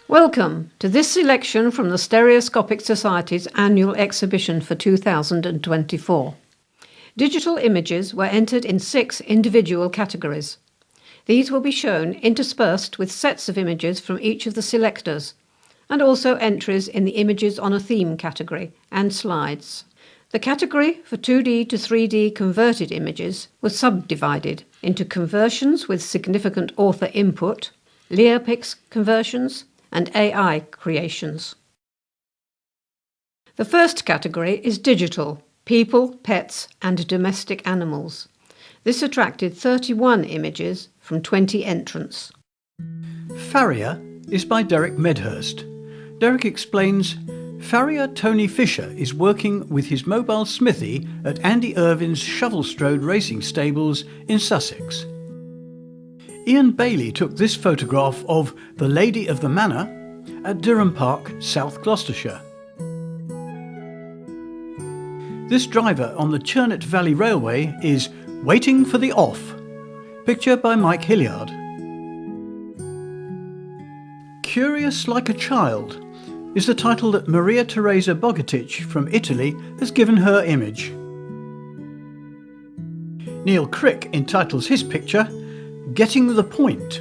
Welcome to this selection from the Stereoscopic Society's annual exhibition for 2024. Digital images were entered in 6 individual categories. These will be shown interspersed with sets of images from each of the selectors, and also entries in the Images on a Theme category and slides. The category for 2D to 3D converted images was subdivided into conversions with significant author input, Leopix conversions, and AI creations. The first category is digital, people, pets, and domestic animals. This attracted 31 images from 20 entrants. Farrier is by Derek Medhurst. Derek explains, Farrier Tony Fisher is working with his mobile smithy at Andy Irvin's Shovelstrode Racing Stables in Sussex. Ian Bailey took this photograph of the Lady of the Manor at Durham Park, South Gloucestershire. This driver on the Churnet Valley Railway is waiting for the off. Picture by Mike Hilliard. Curious Like a Child is the title that Maria Teresa Bogatic from Italy has given her image. Neil Crick entitles his picture Getting the Point.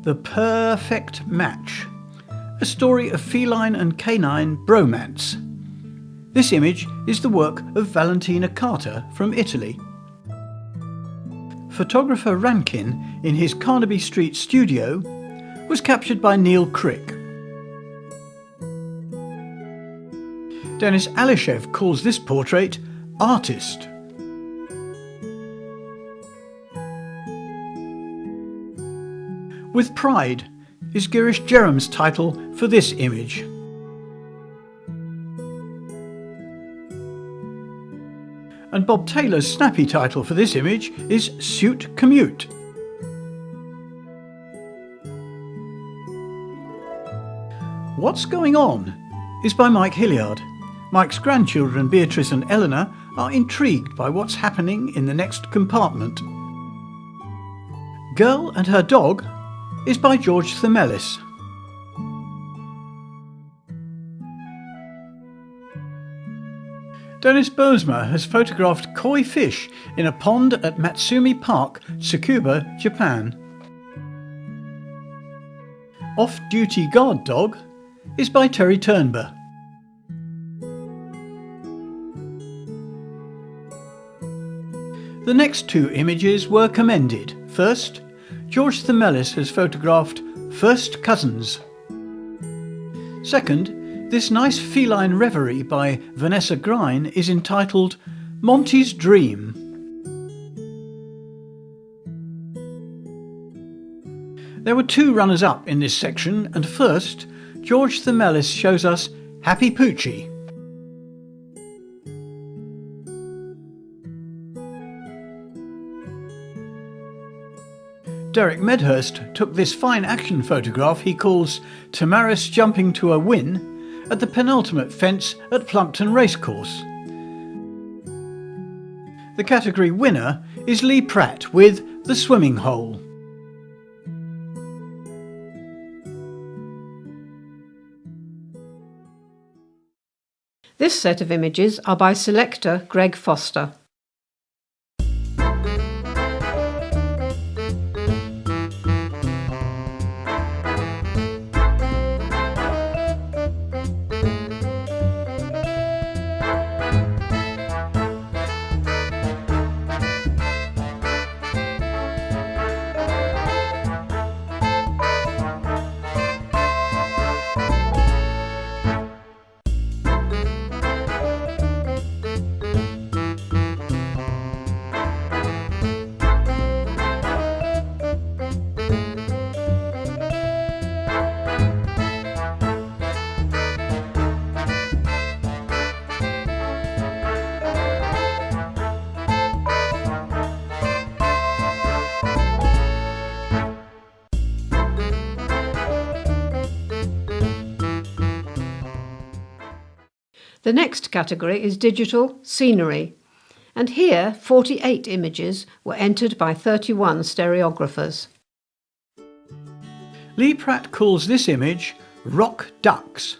The Perfect Match, a story of feline and canine bromance. This image is the work of Valentina Carter from Italy. Photographer Rankin, in his Carnaby Street studio, was captured by Neil Crick. Denis Alishev calls this portrait artist. With Pride is Girish Jerram's title for this image. And Bob Taylor's snappy title for this image is Suit Commute. What's Going On is by Mike Hilliard. Mike's grandchildren, Beatrice and Eleanor, are intrigued by what's happening in the next compartment. Girl and Her Dog is by George Themelis. Dennis Bosma has photographed koi fish in a pond at Matsumi Park, Tsukuba, Japan. Off-Duty Guard Dog is by Terry Turnber. The next 2 images were commended. First, George Themelis has photographed First Cousins. Second, this nice feline reverie by Vanessa Grine is entitled Monty's Dream. There were 2 runners-up in this section, and first, George Themelis shows us Happy Poochie. Derek Medhurst took this fine action photograph he calls Tamaris Jumping to a Win at the penultimate fence at Plumpton Racecourse. The category winner is Lee Pratt with The Swimming Hole. This set of images are by selector Greg Foster. The next category is digital scenery, and here 48 images were entered by 31 stereographers. Lee Pratt calls this image Rock Ducks.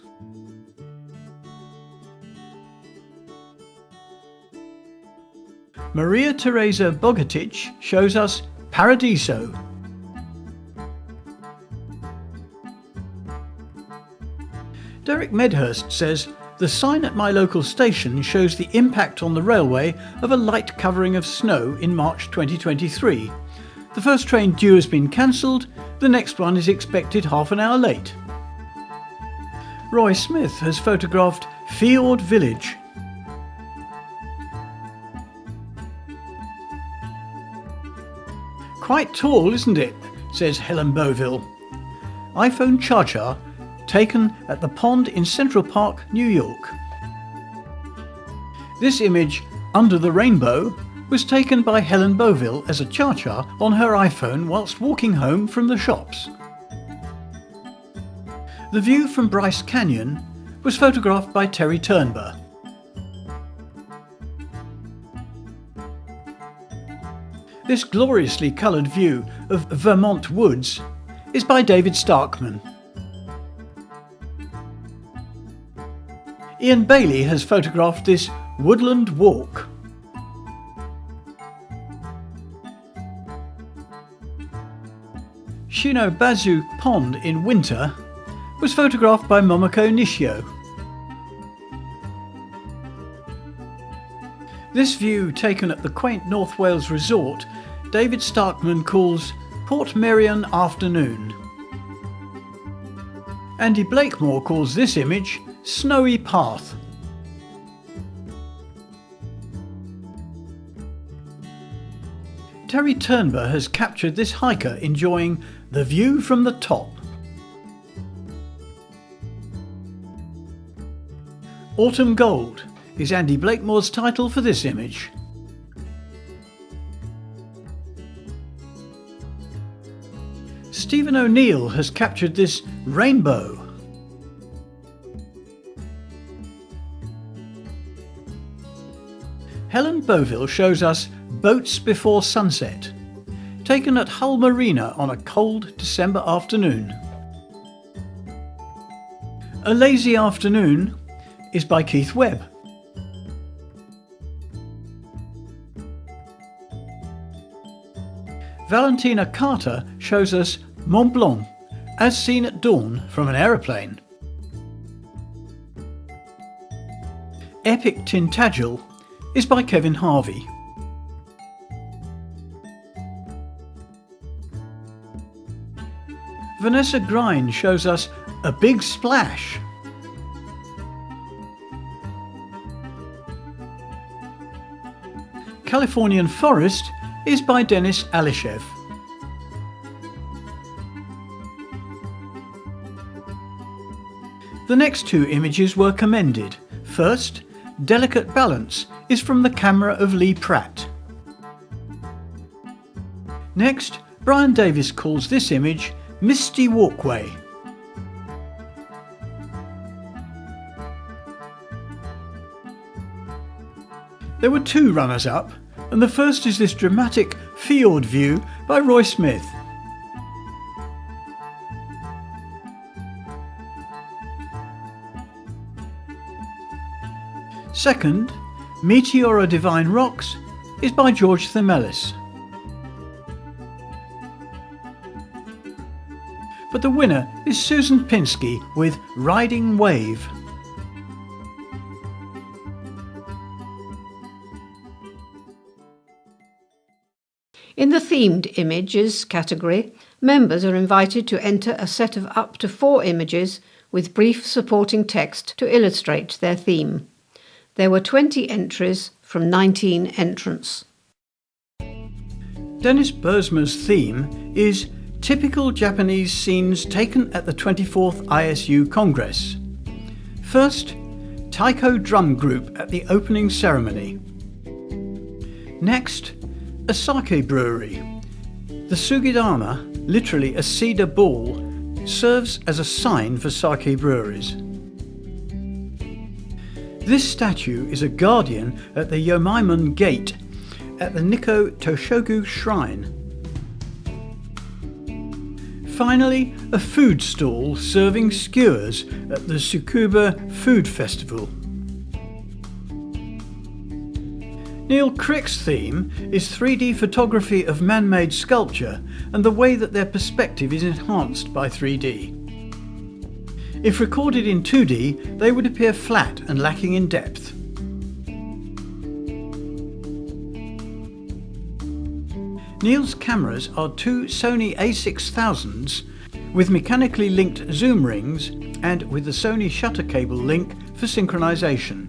Maria Teresa Bogatic shows us Paradiso. Derek Medhurst says, "The sign at my local station shows the impact on the railway of a light covering of snow in March 2023. The first train due has been cancelled, the next one is expected half an hour late." Roy Smith has photographed Fiord Village. "Quite tall, isn't it?" says Helen Beauville. iPhone charger taken at the pond in Central Park, New York. This image, Under the Rainbow, was taken by Helen Beauville as a cha-cha on her iPhone whilst walking home from the shops. The view from Bryce Canyon was photographed by Terry Turnber. This gloriously coloured view of Vermont woods is by David Starkman. Ian Bailey has photographed this woodland walk. Shinobazu Pond in winter was photographed by Momoko Nishio. This view, taken at the quaint North Wales resort, David Starkman calls Port Merion Afternoon. Andy Blakemore calls this image Snowy Path. Terry Turnber has captured this hiker enjoying the view from the top. Autumn Gold is Andy Blakemore's title for this image. Stephen O'Neill has captured this rainbow. Helen Beauville shows us Boats Before Sunset, taken at Hull Marina on a cold December afternoon. A Lazy Afternoon is by Keith Webb. Valentina Carter shows us Mont Blanc, as seen at dawn from an aeroplane. Epic Tintagel is by Kevin Harvey. Vanessa Grind shows us A Big Splash. Californian Forest is by Denis Alishev. The next two images were commended. First, Delicate Balance is from the camera of Lee Pratt. Next, Brian Davis calls this image Misty Walkway. There were two runners-up, and the first is this dramatic fjord view by Roy Smith. Second, Meteora Divine Rocks is by George Themelis. But the winner is Susan Pinsky with Riding Wave. In the themed images category, members are invited to enter a set of up to 4 images with brief supporting text to illustrate their theme. There were 20 entries from 19 entrants. Dennis Bursma's theme is typical Japanese scenes taken at the 24th ISU Congress. First, taiko drum group at the opening ceremony. Next, a sake brewery. The Sugidama, literally a cedar ball, serves as a sign for sake breweries. This statue is a guardian at the Yomaimon Gate at the Nikko Toshogu Shrine. Finally, a food stall serving skewers at the Tsukuba Food Festival. Neil Crick's theme is 3D photography of man-made sculpture and the way that their perspective is enhanced by 3D. If recorded in 2D, they would appear flat and lacking in depth. Neil's cameras are two Sony a6000s with mechanically linked zoom rings and with the Sony shutter cable link for synchronization.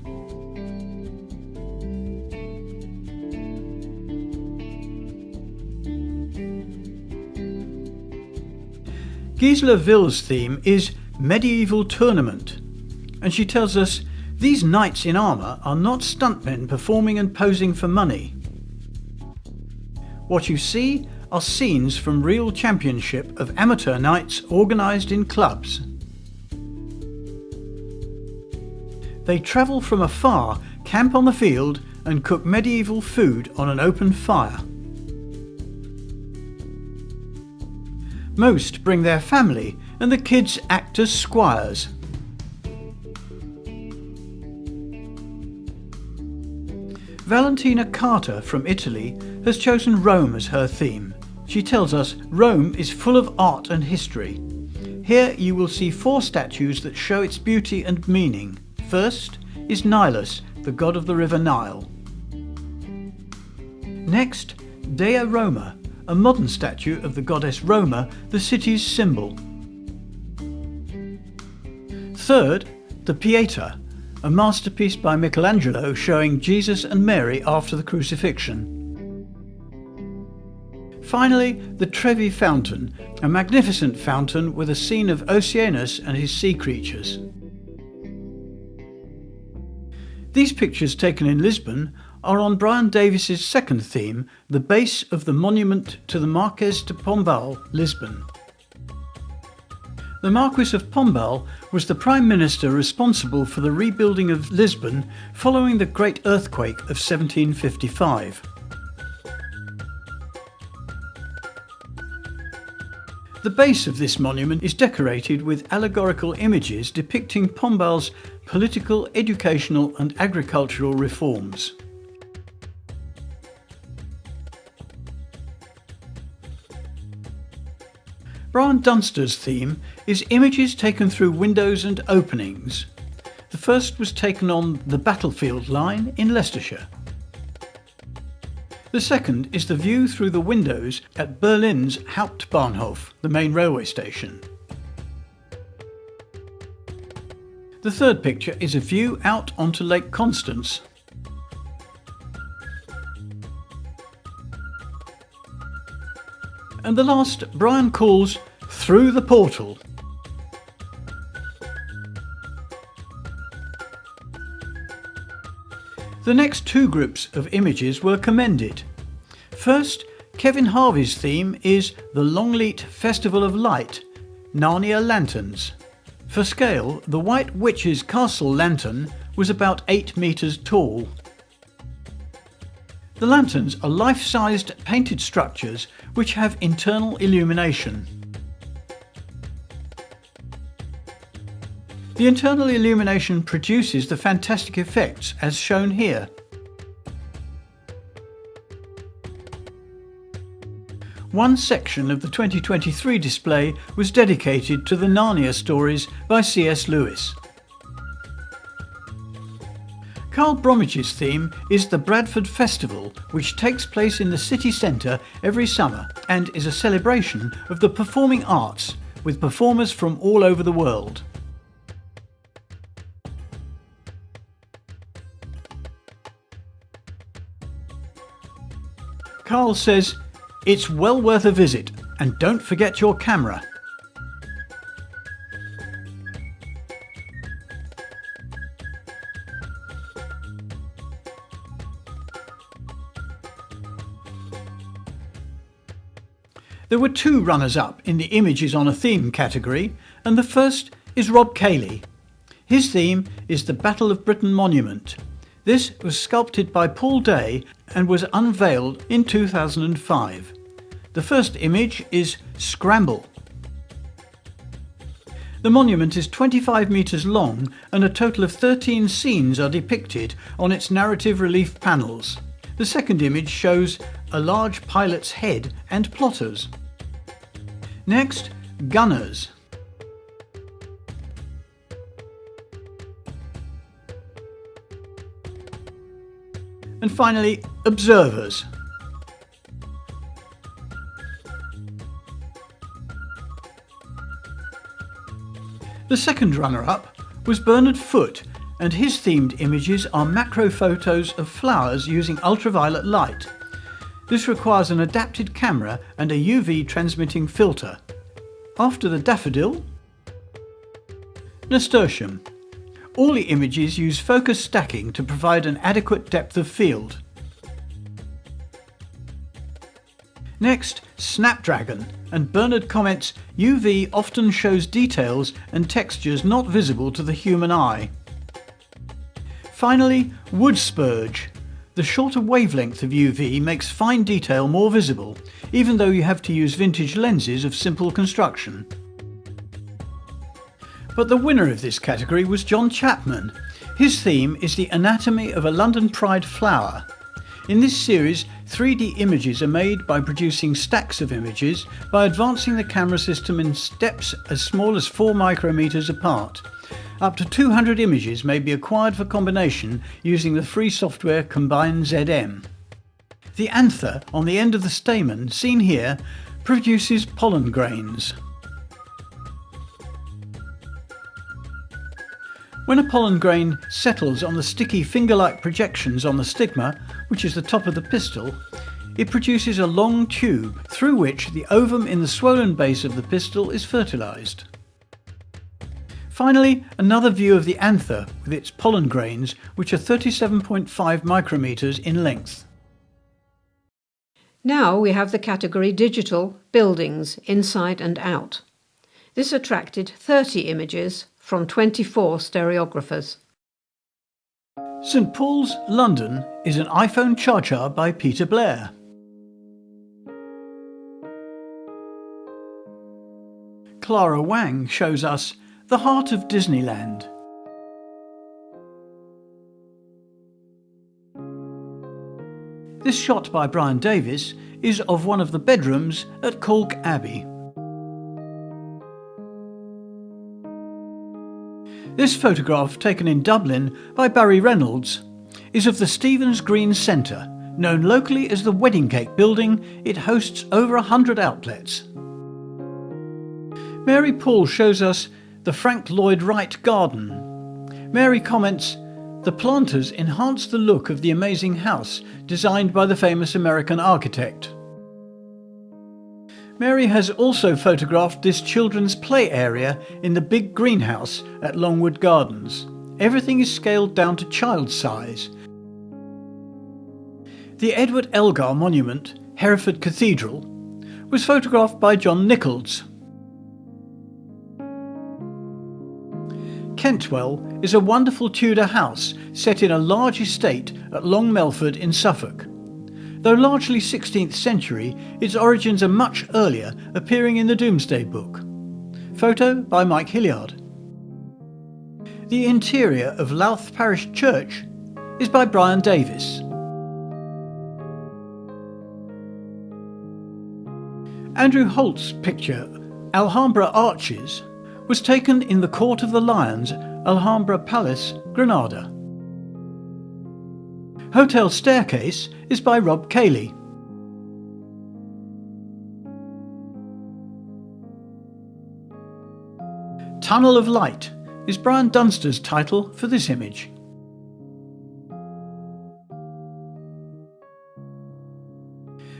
Gisela Ville's theme is Medieval Tournament, and she tells us these knights in armour are not stuntmen performing and posing for money. What you see are scenes from real championship of amateur knights organised in clubs. They travel from afar, camp on the field and cook medieval food on an open fire. Most bring their family and the kids act as squires. Valentina Carter from Italy has chosen Rome as her theme. She tells us Rome is full of art and history. Here you will see 4 statues that show its beauty and meaning. First is Nilus, the god of the river Nile. Next, Dea Roma, a modern statue of the goddess Roma, the city's symbol. Third, the Pieta, a masterpiece by Michelangelo showing Jesus and Mary after the crucifixion. Finally, the Trevi Fountain, a magnificent fountain with a scene of Oceanus and his sea creatures. These pictures taken in Lisbon are on Brian Davis's second theme, the base of the monument to the Marquês de Pombal, Lisbon. The Marquis of Pombal was the Prime Minister responsible for the rebuilding of Lisbon following the Great Earthquake of 1755. The base of this monument is decorated with allegorical images depicting Pombal's political, educational and agricultural reforms. Brian Dunster's theme is images taken through windows and openings. The first was taken on the battlefield line in Leicestershire. The second is the view through the windows at Berlin's Hauptbahnhof, the main railway station. The third picture is a view out onto Lake Constance. And the last Brian calls Through the Portal. The next 2 groups of images were commended. First, Kevin Harvey's theme is the Longleat Festival of Light, Narnia Lanterns. For scale, the White Witch's Castle lantern was about 8 metres tall. The lanterns are life-sized painted structures which have internal illumination. The internal illumination produces the fantastic effects as shown here. One section of the 2023 display was dedicated to the Narnia stories by C.S. Lewis. Carl Bromwich's theme is the Bradford Festival, which takes place in the city centre every summer and is a celebration of the performing arts with performers from all over the world. Carl says, "It's well worth a visit, and don't forget your camera." There were 2 runners-up in the Images on a Theme category, and the first is Rob Cayley. His theme is the Battle of Britain Monument. This was sculpted by Paul Day and was unveiled in 2005. The first image is Scramble. The monument is 25 metres long and a total of 13 scenes are depicted on its narrative relief panels. The second image shows a large pilot's head and plotters. Next, Gunners. And finally, Observers. The second runner-up was Bernard Foote, and his themed images are macro photos of flowers using ultraviolet light. This requires an adapted camera and a UV transmitting filter. After the daffodil, Nasturtium. All the images use focus stacking to provide an adequate depth of field. Next, Snapdragon, and Bernard comments, UV often shows details and textures not visible to the human eye. Finally, Wood Spurge. The shorter wavelength of UV makes fine detail more visible, even though you have to use vintage lenses of simple construction. But the winner of this category was John Chapman. His theme is the anatomy of a London Pride flower. In this series, 3D images are made by producing stacks of images by advancing the camera system in steps as small as 4 micrometers apart. Up to 200 images may be acquired for combination using the free software Combine ZM. The anther on the end of the stamen, seen here, produces pollen grains. When a pollen grain settles on the sticky finger-like projections on the stigma, which is the top of the pistil, it produces a long tube through which the ovum in the swollen base of the pistil is fertilized. Finally, another view of the anther with its pollen grains, which are 37.5 micrometers in length. Now we have the category Digital Buildings, Inside and Out. This attracted 30 images from 24 stereographers. St Paul's, London is an iPhone Cha-Cha by Peter Blair. Clara Wang shows us the heart of Disneyland. This shot by Brian Davis is of one of the bedrooms at Colk Abbey. This photograph, taken in Dublin by Barry Reynolds, is of the Stephen's Green Centre. Known locally as the Wedding Cake Building, it hosts over 100 outlets. Mary Paul shows us the Frank Lloyd Wright Garden. Mary comments, the planters enhance the look of the amazing house designed by the famous American architect. Mary has also photographed this children's play area in the big greenhouse at Longwood Gardens. Everything is scaled down to child size. The Edward Elgar Monument, Hereford Cathedral, was photographed by John Nichols. Kentwell is a wonderful Tudor house set in a large estate at Long Melford in Suffolk. Though largely 16th century, its origins are much earlier, appearing in the Domesday Book. Photo by Mike Hilliard. The interior of Louth Parish Church is by Brian Davis. Andrew Holt's picture, Alhambra Arches, was taken in the Court of the Lions, Alhambra Palace, Granada. Hotel Staircase is by Rob Cayley. Tunnel of Light is Brian Dunster's title for this image.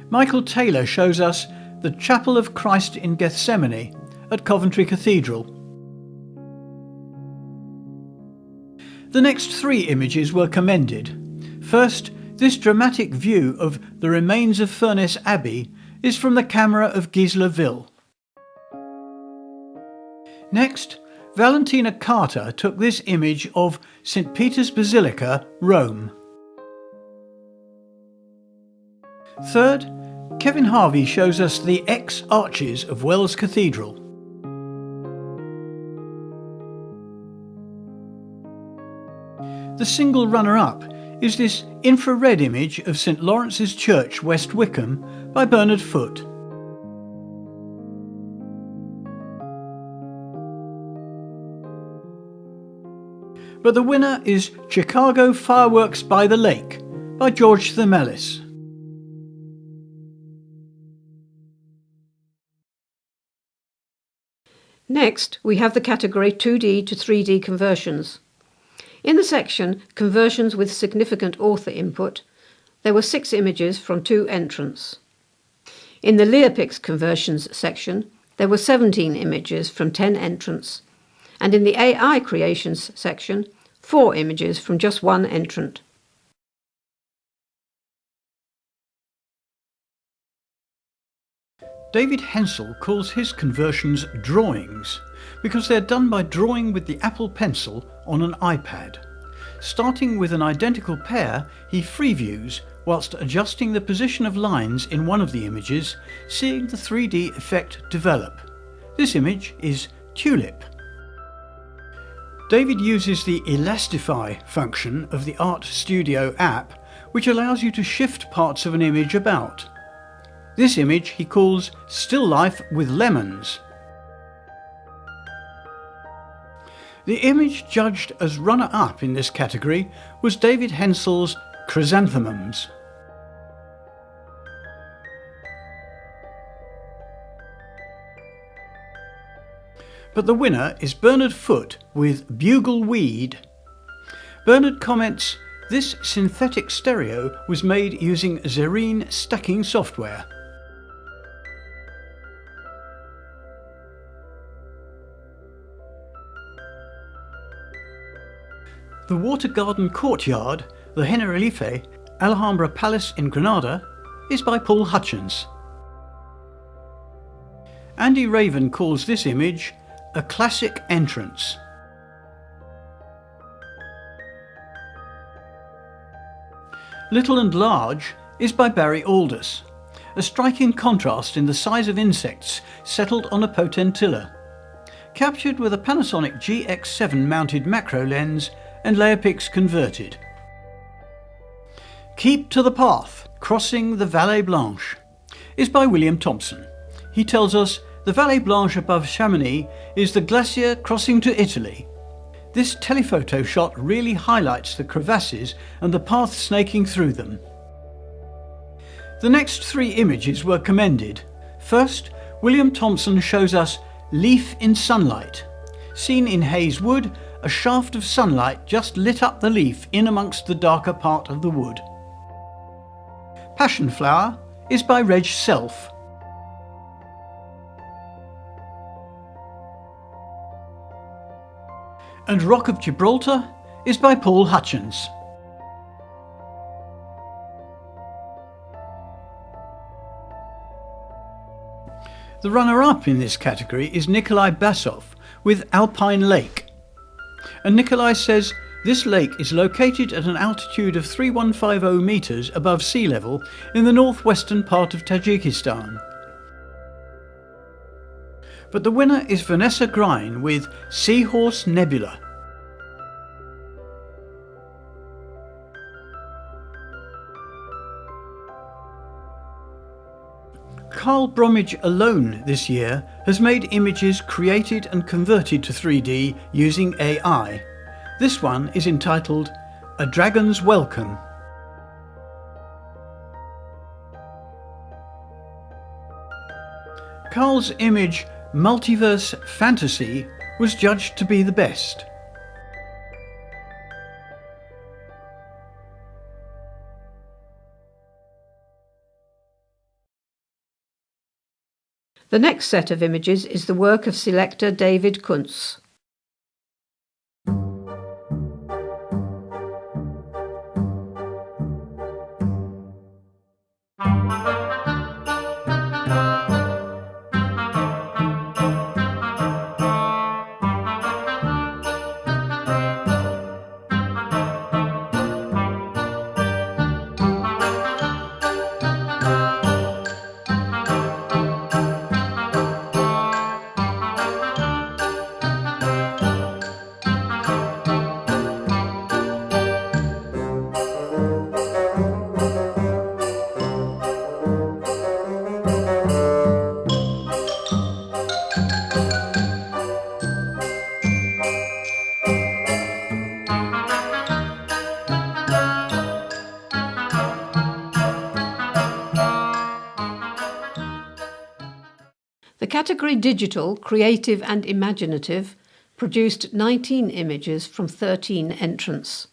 Michael Taylor shows us the Chapel of Christ in Gethsemane at Coventry Cathedral. The next 3 images were commended. First, this dramatic view of the remains of Furness Abbey is from the camera of Gisela Ville. Next, Valentina Carter took this image of St. Peter's Basilica, Rome. Third, Kevin Harvey shows us the X-arches of Wells Cathedral. The single runner-up is this infrared image of St. Lawrence's Church, West Wickham, by Bernard Foote. But the winner is Chicago Fireworks by the Lake by George Themelis. Next, we have the category 2D to 3D conversions. In the section Conversions with Significant Author Input, there were 6 images from 2 entrants. In the Leopix Conversions section, there were 17 images from 10 entrants, and in the AI Creations section, 4 images from just 1 entrant. David Hensel calls his conversions drawings because they're done by drawing with the Apple Pencil on an iPad. Starting with an identical pair, he freeviews whilst adjusting the position of lines in one of the images, seeing the 3D effect develop. This image is Tulip. David uses the Elastify function of the Art Studio app, which allows you to shift parts of an image about. This image he calls Still Life with Lemons. The image judged as runner-up in this category was David Hensel's Chrysanthemums. But the winner is Bernard Foote with Bugle Weed. Bernard comments, "This synthetic stereo was made using Zerine stacking software." The Water Garden Courtyard, the Generalife, Alhambra Palace in Granada, is by Paul Hutchins. Andy Raven calls this image a classic entrance. Little and Large is by Barry Aldous, a striking contrast in the size of insects settled on a potentilla, captured with a Panasonic GX7 mounted macro lens and Leopix converted. Keep to the Path, Crossing the Vallée Blanche, is by William Thompson. He tells us the Vallée Blanche above Chamonix is the glacier crossing to Italy. This telephoto shot really highlights the crevasses and the path snaking through them. The next 3 images were commended. First, William Thompson shows us Leaf in Sunlight. Seen in Hayes Wood, a shaft of sunlight just lit up the leaf in amongst the darker part of the wood. Passion Flower is by Reg Self. And Rock of Gibraltar is by Paul Hutchins. The runner-up in this category is Nikolai Basov with Alpine Lake. And Nikolai says this lake is located at an altitude of 3150 metres above sea level in the northwestern part of Tajikistan. But the winner is Vanessa Grine with Seahorse Nebula. Carl Bromwich alone this year has made images created and converted to 3D using AI. This one is entitled A Dragon's Welcome. Carl's image Multiverse Fantasy was judged to be the best. The next set of images is the work of selector David Kuntz. The category Digital, Creative and Imaginative produced 19 images from 13 entrants.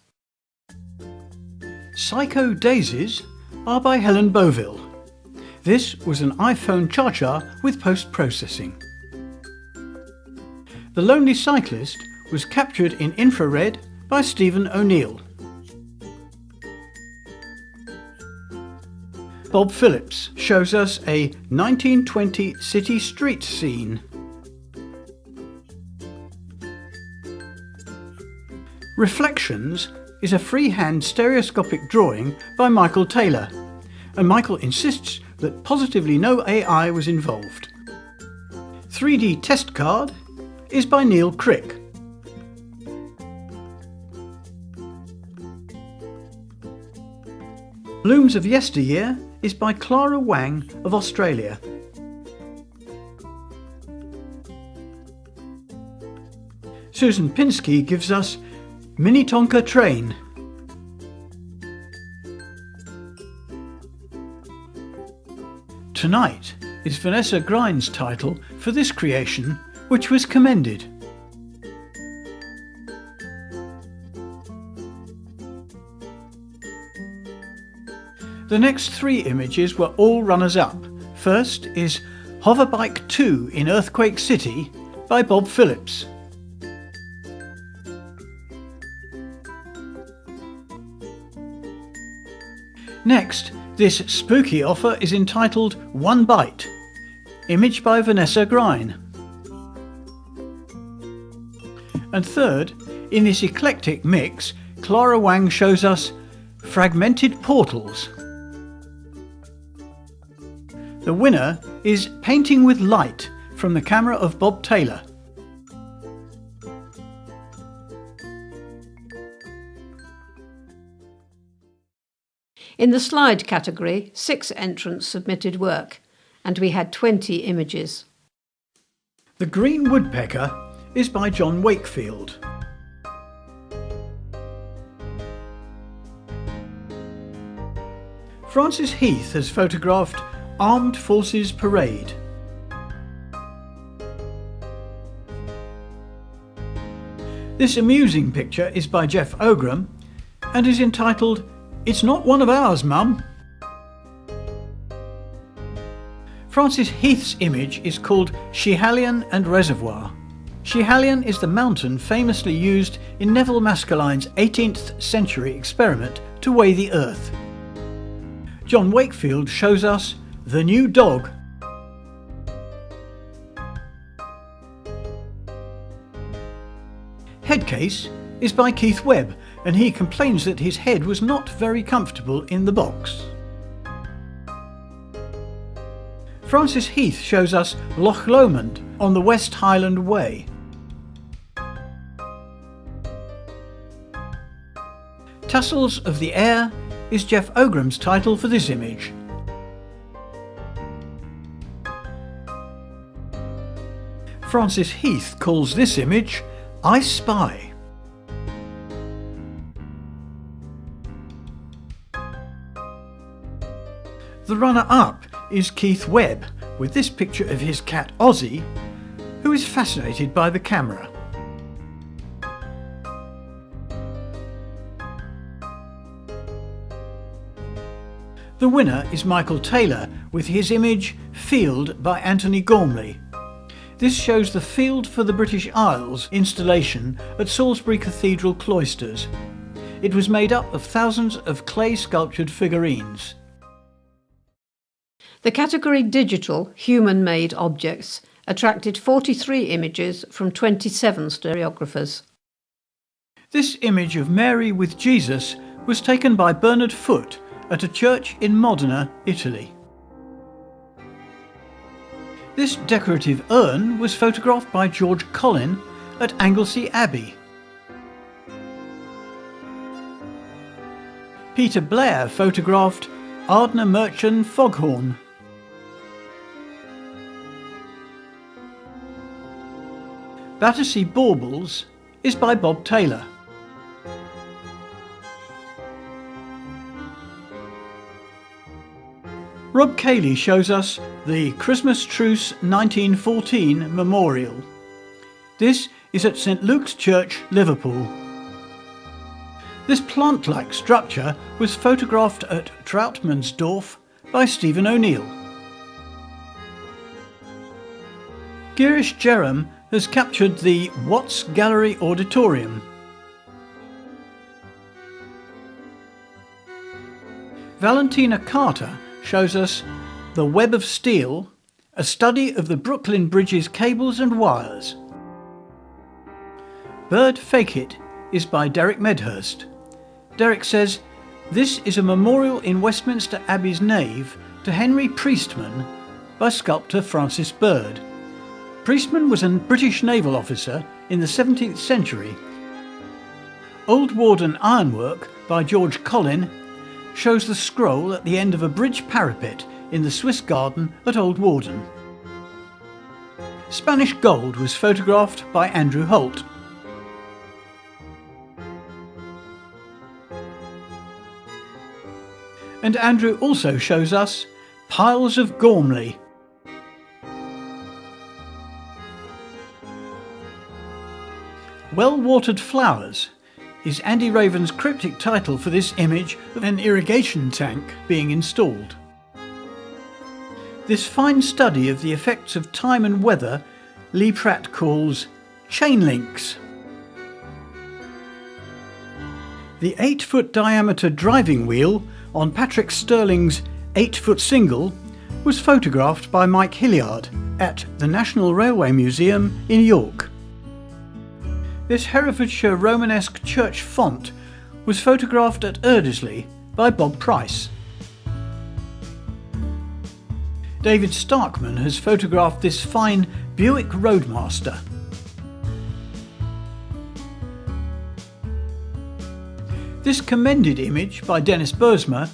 Psycho Daisies are by Helen Boville. This was an iPhone cha-cha with post-processing. The Lonely Cyclist was captured in infrared by Stephen O'Neill. Bob Phillips shows us a 1920 city street scene. Reflections is a freehand stereoscopic drawing by Michael Taylor, and Michael insists that positively no AI was involved. 3D Test Card is by Neil Crick. Blooms of Yesteryear is by Clara Wang of Australia. Susan Pinsky gives us Minnetonka Train. Tonight is Vanessa Grind's title for this creation, which was commended. The next 3 images were all runners-up. First is Hoverbike 2 in Earthquake City by Bob Phillips. Next, this spooky offer is entitled One Bite, image by Vanessa Grind. And third, in this eclectic mix, Clara Wang shows us Fragmented Portals. The winner is Painting with Light from the camera of Bob Taylor. In the slide category, 6 entrants submitted work, and we had 20 images. The Green Woodpecker is by John Wakefield. Francis Heath has photographed Armed Forces Parade. This amusing picture is by Jeff Ogram and is entitled It's Not One of Ours, Mum. Francis Heath's image is called Schiehallion and Reservoir. Schiehallion is the mountain famously used in Neville Maskelyne's 18th century experiment to weigh the Earth. John Wakefield shows us The New Dog. Headcase is by Keith Webb, and he complains that his head was not very comfortable in the box. Francis Heath shows us Loch Lomond on the West Highland Way. Tassels of the Air is Jeff Ogram's title for this image. Francis Heath calls this image I Spy. The runner-up is Keith Webb with this picture of his cat Ozzy, who is fascinated by the camera. The winner is Michael Taylor with his image Field by Anthony Gormley. This shows the Field for the British Isles installation at Salisbury Cathedral cloisters. It was made up of thousands of clay sculptured figurines. The category Digital, Human-Made Objects attracted 43 images from 27 stereographers. This image of Mary with Jesus was taken by Bernard Foote at a church in Modena, Italy. This decorative urn was photographed by George Collin at Anglesey Abbey. Peter Blair photographed Ardner Merchant Foghorn. Battersea Baubles is by Bob Taylor. Rob Cayley shows us the Christmas Truce 1914 memorial. This is at St Luke's Church, Liverpool. This plant-like structure was photographed at Troutmansdorf by Stephen O'Neill. Girish Jerram has captured the Watts Gallery Auditorium. Valentina Carter shows us The Web of Steel, a study of the Brooklyn Bridge's cables and wires. Bird Fake It is by Derek Medhurst. Derek says, this is a memorial in Westminster Abbey's nave to Henry Priestman by sculptor Francis Bird. Priestman was a British naval officer in the 17th century. Old Warden Ironwork by George Collin shows the scroll at the end of a bridge parapet in the Swiss garden at Old Warden. Spanish Gold was photographed by Andrew Holt. And Andrew also shows us Piles of Gormley. Well-Watered Flowers is Andy Raven's cryptic title for this image of an irrigation tank being installed. This fine study of the effects of time and weather Lee Pratt calls chain links. The 8-foot diameter driving wheel on Patrick Stirling's 8-foot single was photographed by Mike Hilliard at the National Railway Museum in York. This Herefordshire Romanesque church font was photographed at Erdesley by Bob Price. David Starkman has photographed this fine Buick Roadmaster. This commended image by Dennis Bursma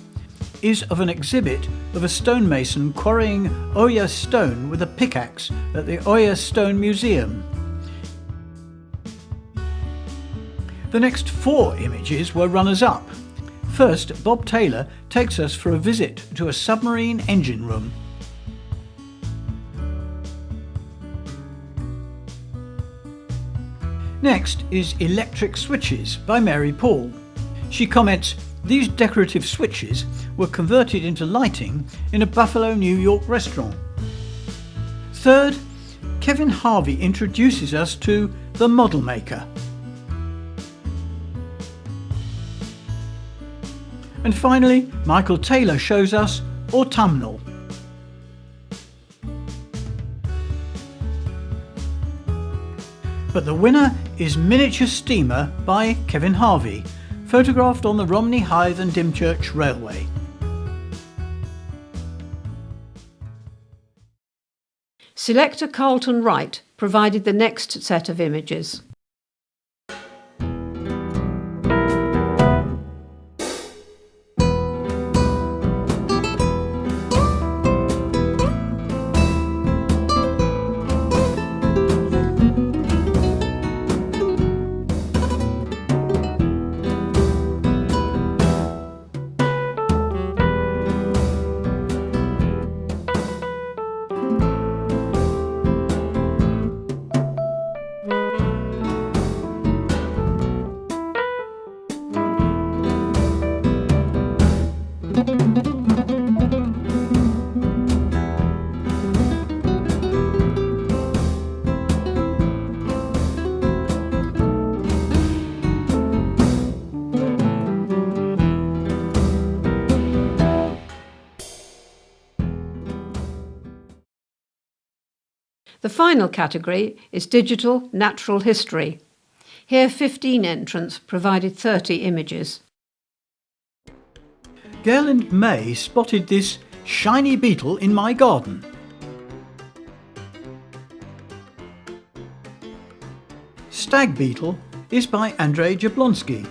is of an exhibit of a stonemason quarrying Oya stone with a pickaxe at the Oya Stone Museum. The next 4 images were runners-up. First, Bob Taylor takes us for a visit to a submarine engine room. Next is Electric Switches by Mary Paul. She comments, these decorative switches were converted into lighting in a Buffalo, New York restaurant. Third, Kevin Harvey introduces us to the model maker. And finally, Michael Taylor shows us Autumnal. But the winner is Miniature Steamer by Kevin Harvey, photographed on the Romney Hythe and Dymchurch Railway. Selector Carlton Wright provided the next set of images. The final category is Digital Natural History. Here 15 entrants provided 30 images. Gerland May spotted this shiny beetle in my garden. Stag Beetle is by Andrzej Jablonski.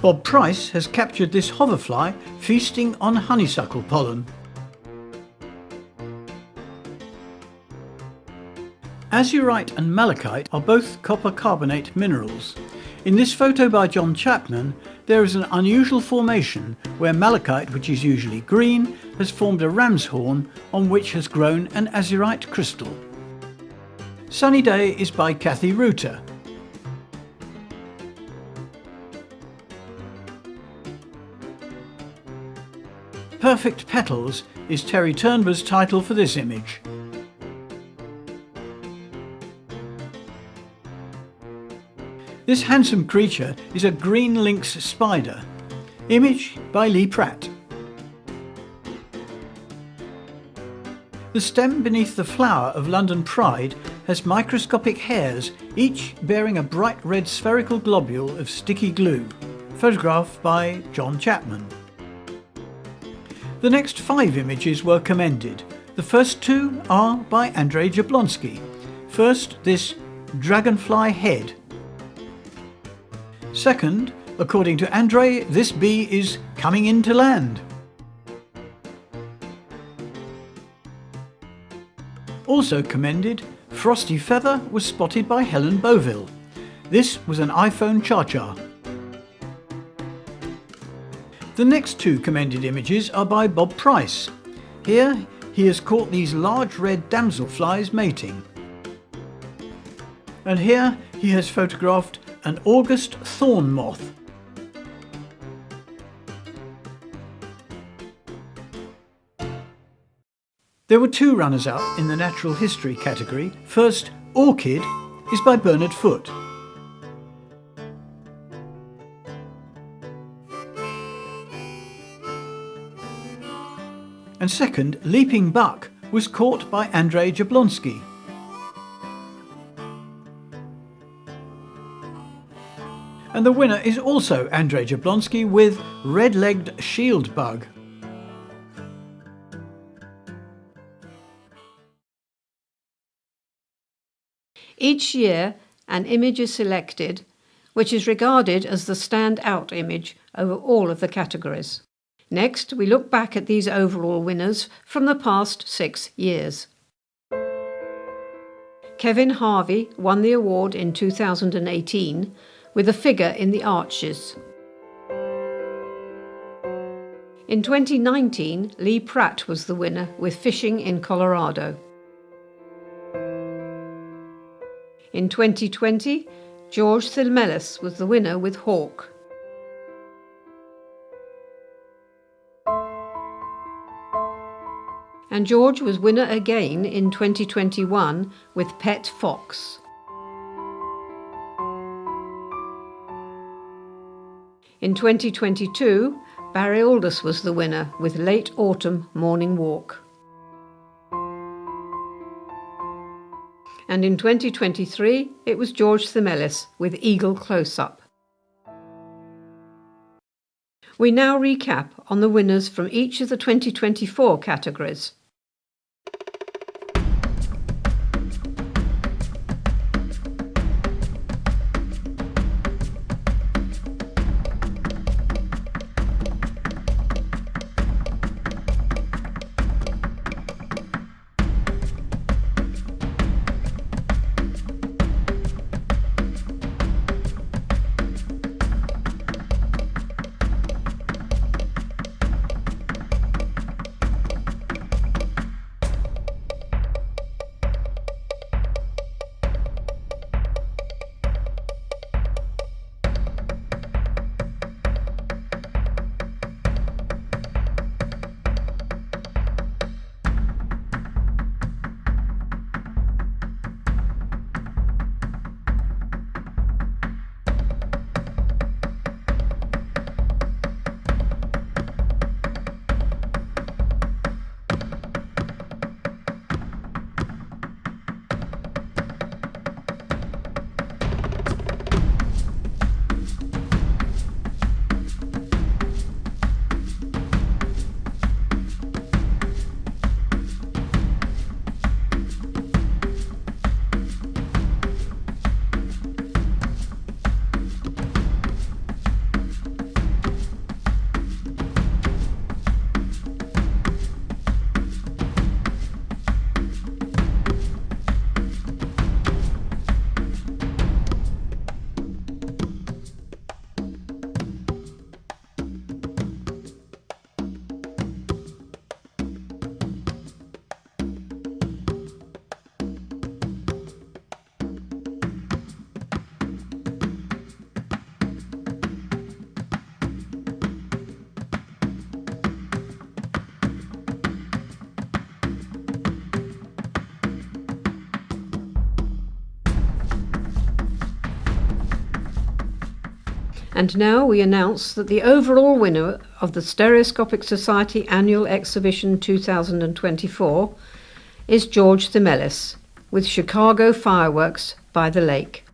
Bob Price has captured this hoverfly feasting on honeysuckle pollen. Azurite and malachite are both copper carbonate minerals. In this photo by John Chapman, there is an unusual formation where malachite, which is usually green, has formed a ram's horn on which has grown an azurite crystal. Sunny Day is by Kathy Reuter. Perfect Petals is Terry Turnber's title for this image. This handsome creature is a green lynx spider. Image by Lee Pratt. The stem beneath the flower of London Pride has microscopic hairs, each bearing a bright red spherical globule of sticky glue. Photograph by John Chapman. The next 5 images were commended. The first 2 are by Andrzej Jablonski. First, this dragonfly head. Second, according to Andrzej, this bee is coming into land. Also commended, Frosty Feather was spotted by Helen Boville. This was an iPhone Cha-Cha. The next 2 commended images are by Bob Price. Here he has caught these large red damselflies mating. And here he has photographed an August thorn moth. There were 2 runners-up in the natural history category. First, Orchid is by Bernard Foote. And second, Leaping Buck was caught by Andrzej Jablonski. And the winner is also Andrzej Jablonski with Red-Legged Shield Bug. Each year, an image is selected, which is regarded as the stand-out image over all of the categories. Next, we look back at these overall winners from the past 6 years. Kevin Harvey won the award in 2018 with a figure in the arches. In 2019, Lee Pratt was the winner with Fishing in Colorado. In 2020, George Thilmelis was the winner with Hawk. And George was winner again in 2021 with Pet Fox. In 2022, Barry Aldous was the winner with Late Autumn Morning Walk. And in 2023, it was George Thilmelis with Eagle Close-Up. We now recap on the winners from each of the 2024 categories. And now we announce that the overall winner of the Stereoscopic Society Annual Exhibition 2024 is George Themelis with Chicago Fireworks by the Lake.